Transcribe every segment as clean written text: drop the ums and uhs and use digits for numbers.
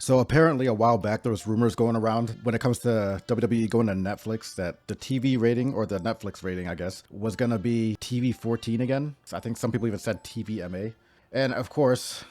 So apparently a while back there was rumors going around when it comes to WWE going to Netflix that the TV rating, or the Netflix rating I guess, was going to be TV 14 again. So I think some people even said TVMA. And of course,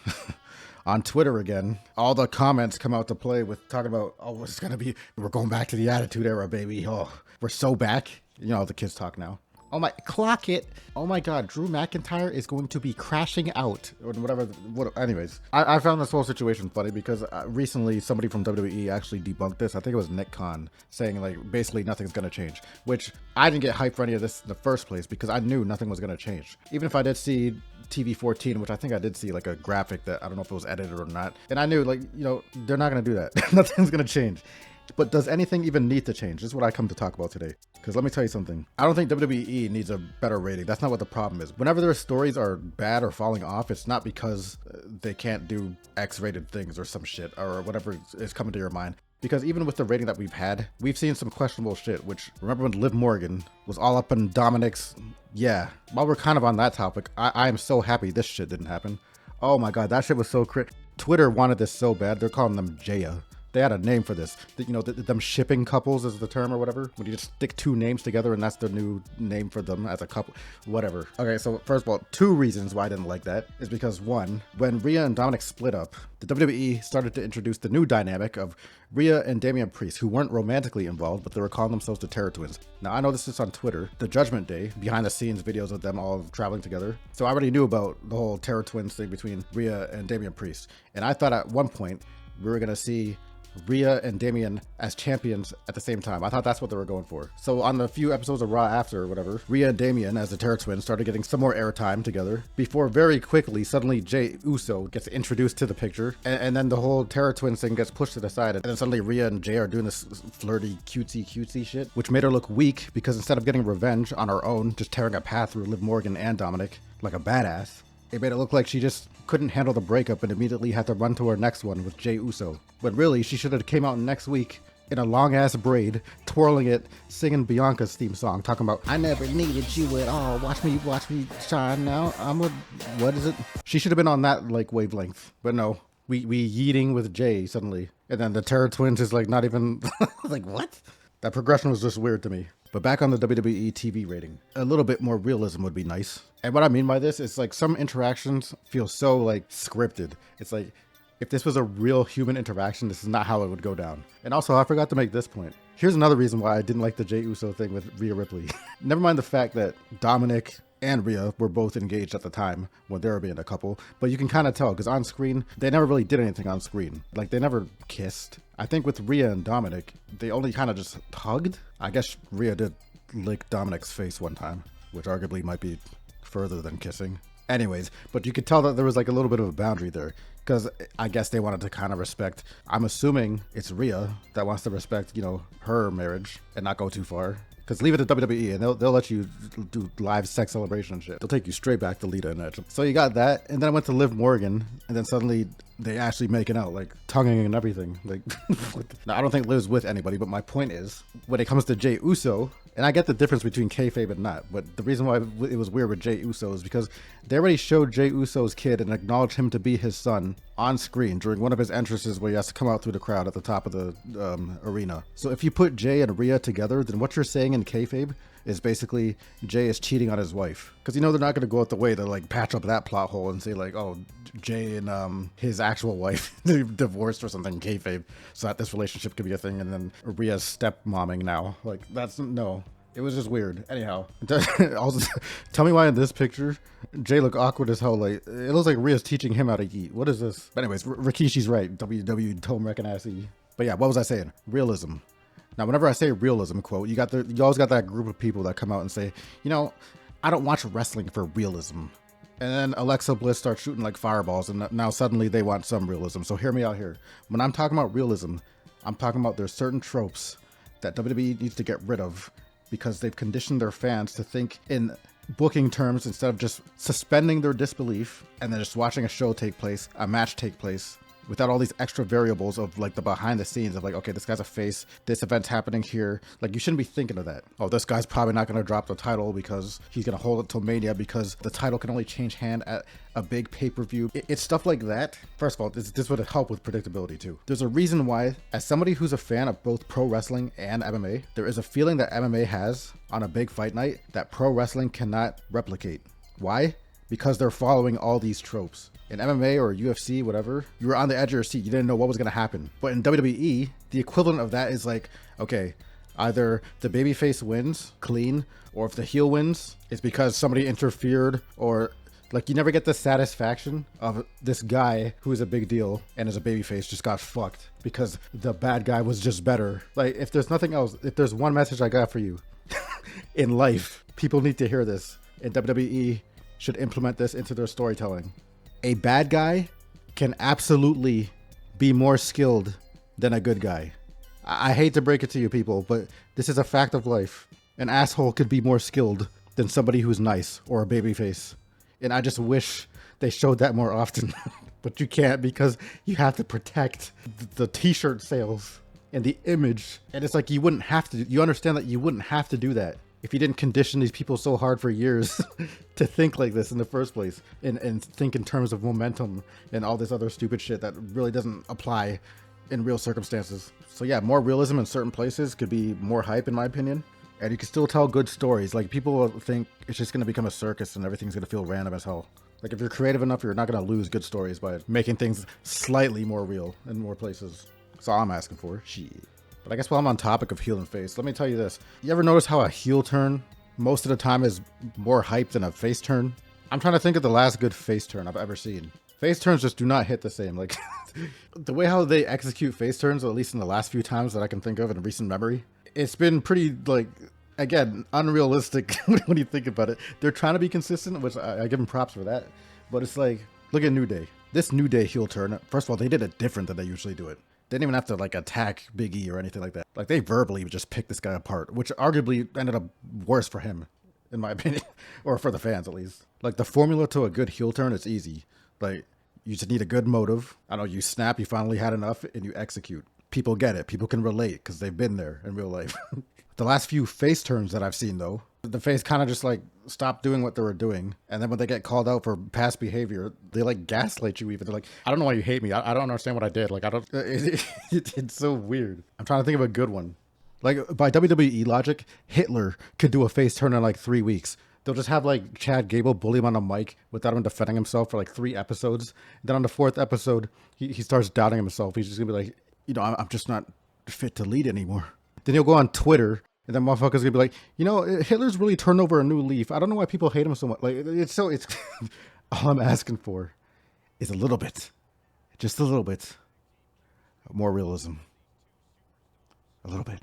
on Twitter again, all the comments come out to play with talking about, oh, it's going to be, we're going back to the Attitude Era, baby. Oh, we're so back. You know, the kids talk now. Oh my, clock it. Oh my God, Drew McIntyre is going to be crashing out or whatever. Anyways, I found this whole situation funny because recently somebody from WWE actually debunked this. I think it was Nick Khan saying like basically nothing's going to change, which I didn't get hyped for any of this in the first place because I knew nothing was going to change. Even if I did see TV 14, which I think I did see like a graphic that I don't know if it was edited or not. And I knew like, you know, they're not going to do that. Nothing's going to change. But does anything even need to change? This is what I come to talk about today. Because let me tell you something. I don't think WWE needs a better rating. That's not what the problem is. Whenever their stories are bad or falling off, it's not because they can't do X-rated things or some shit or whatever is coming to your mind. Because even with the rating that we've had, we've seen some questionable shit, which remember when Liv Morgan was all up in Dominic's? Yeah, while we're kind of on that topic, I am so happy this shit didn't happen. Oh my God, that shit was so crit. Twitter wanted this so bad, they're calling them Jaya. They had a name for this. You know, them shipping couples is the term or whatever. When you just stick two names together and that's the new name for them as a couple, whatever. Okay, so first of all, two reasons why I didn't like that is because one, when Rhea and Dominic split up, the WWE started to introduce the new dynamic of Rhea and Damian Priest, who weren't romantically involved, but they were calling themselves the Terror Twins. Now, I know this is on Twitter, the Judgment Day, behind the scenes videos of them all traveling together. So I already knew about the whole Terror Twins thing between Rhea and Damian Priest. And I thought at one point we were going to see Rhea and Damian as champions at the same time. I thought that's what they were going for. So on the few episodes of Raw after or whatever, Rhea and Damian as the Terror Twins started getting some more airtime together before very quickly suddenly Jey Uso gets introduced to the picture, and then the whole Terror Twins thing gets pushed to the side, and then suddenly Rhea and Jey are doing this flirty cutesy shit, which made her look weak because instead of getting revenge on her own, just tearing a path through Liv Morgan and Dominic like a badass, it made it look like she just couldn't handle the breakup and immediately had to run to her next one with Jey Uso. But really, she should have came out next week in a long-ass braid, twirling it, singing Bianca's theme song, talking about, I never needed you at all. Watch me shine now. What is it? She should have been on that, like, wavelength. But no, we yeeting with Jey suddenly. And then the Terror Twins is, like, not even, like, what? That progression was just weird to me. But back on the WWE TV rating, a little bit more realism would be nice. And what I mean by this is like some interactions feel so like scripted. It's like, if this was a real human interaction, this is not how it would go down. And also, I forgot to make this point. Here's another reason why I didn't like the Jey Uso thing with Rhea Ripley. Never mind the fact that Dominic and Rhea were both engaged at the time when they were being a couple, but you can kind of tell because on screen, they never really did anything on screen. Like they never kissed. I think with Rhea and Dominic, they only kind of just hugged. I guess Rhea did lick Dominic's face one time, which arguably might be further than kissing. Anyways, but you could tell that there was like a little bit of a boundary there because I guess they wanted to kind of respect. I'm assuming it's Rhea that wants to respect, you know, her marriage and not go too far. Because leave it to WWE and they'll let you do live sex celebration and shit. They'll take you straight back to Lita and that. So you got that, and then I went to Liv Morgan, and then suddenly they actually making out, like tonguing and everything. Like, now I don't think Liv's with anybody, but my point is, when it comes to Jey Uso, and I get the difference between kayfabe and not, but the reason why it was weird with Jey Uso is because they already showed Jey Uso's kid and acknowledged him to be his son on screen during one of his entrances where he has to come out through the crowd at the top of the arena. So if you put Jey and Rhea together, then what you're saying in kayfabe is basically Jey is cheating on his wife. Because you know they're not going to go out the way to like patch up that plot hole and say like, oh, Jey and his actual wife divorced or something kayfabe so that this relationship could be a thing, and then Rhea's stepmomming now. Like that's no. It was just weird. Anyhow, also, tell me why in this picture Jey look awkward as hell. Like it looks like Rhea's teaching him how to eat. What is this? But anyways, Rikishi's right. WW Tom Rekanasi. But yeah, what was I saying? Realism. Now, whenever I say realism, quote, you always got that group of people that come out and say, you know, I don't watch wrestling for realism. And then Alexa Bliss starts shooting like fireballs, and now suddenly they want some realism. So hear me out here. When I'm talking about realism, I'm talking about there's certain tropes that WWE needs to get rid of because they've conditioned their fans to think in booking terms instead of just suspending their disbelief and then just watching a show take place, a match take place, without all these extra variables of like the behind the scenes of like, okay, this guy's a face, this event's happening here. Like, you shouldn't be thinking of that. Oh, this guy's probably not going to drop the title because he's going to hold it till Mania because the title can only change hand at a big pay-per-view. It's stuff like that. First of all, this would help with predictability too. There's a reason why, as somebody who's a fan of both pro wrestling and MMA, there is a feeling that MMA has on a big fight night that pro wrestling cannot replicate. Why? Because they're following all these tropes. In MMA or UFC, whatever, you were on the edge of your seat. You didn't know what was going to happen. But in WWE, the equivalent of that is like, okay, either the babyface wins clean, or if the heel wins, it's because somebody interfered, or like you never get the satisfaction of this guy who is a big deal and is a babyface just got fucked because the bad guy was just better. Like, if there's nothing else, if there's one message I got for you in life, people need to hear this, and WWE should implement this into their storytelling. A bad guy can absolutely be more skilled than a good guy. I hate to break it to you people, but this is a fact of life. An asshole could be more skilled than somebody who's nice or a babyface. And I just wish they showed that more often. But you can't, because you have to protect the t-shirt sales and the image. And it's like, you wouldn't have to, you understand that you wouldn't have to do that if you didn't condition these people so hard for years to think like this in the first place, and think in terms of momentum and all this other stupid shit that really doesn't apply in real circumstances. So yeah, more realism in certain places could be more hype in my opinion. And you can still tell good stories. Like, people think it's just going to become a circus and everything's going to feel random as hell. Like, if you're creative enough, you're not going to lose good stories by making things slightly more real in more places. That's all I'm asking for. Shit. But I guess while I'm on topic of heel and face, let me tell you this. You ever notice how a heel turn most of the time is more hype than a face turn? I'm trying to think of the last good face turn I've ever seen. Face turns just do not hit the same. Like, the way how they execute face turns, or at least in the last few times that I can think of in recent memory, it's been pretty, like, again, unrealistic when you think about it. They're trying to be consistent, which I give them props for that. But it's like, look at New Day. This New Day heel turn, first of all, they did it different than they usually do it. They didn't even have to like attack Big E or anything like that. Like, they verbally just picked this guy apart, which arguably ended up worse for him, in my opinion, or for the fans at least. Like, the formula to a good heel turn is easy. Like, you just need a good motive. I don't know, you snap, you finally had enough, and you execute. People get it. People can relate because they've been there in real life. The last few face turns that I've seen, though, the face kind of just like stopped doing what they were doing. And then when they get called out for past behavior, they like gaslight you even. They're like, I don't know why you hate me. I don't understand what I did. Like, I don't, it's so weird. I'm trying to think of a good one. Like, by WWE logic, Hitler could do a face turn in like 3 weeks. They'll just have like Chad Gable bully him on a mic without him defending himself for like 3 episodes. And then on the 4th episode, he starts doubting himself. He's just gonna be like, you know, I'm just not fit to lead anymore. Then he'll go on Twitter, and then motherfuckers gonna be like, you know, Hitler's really turned over a new leaf. I don't know why people hate him so much. Like, it's all I'm asking for is a little bit, just a little bit more realism. A little bit.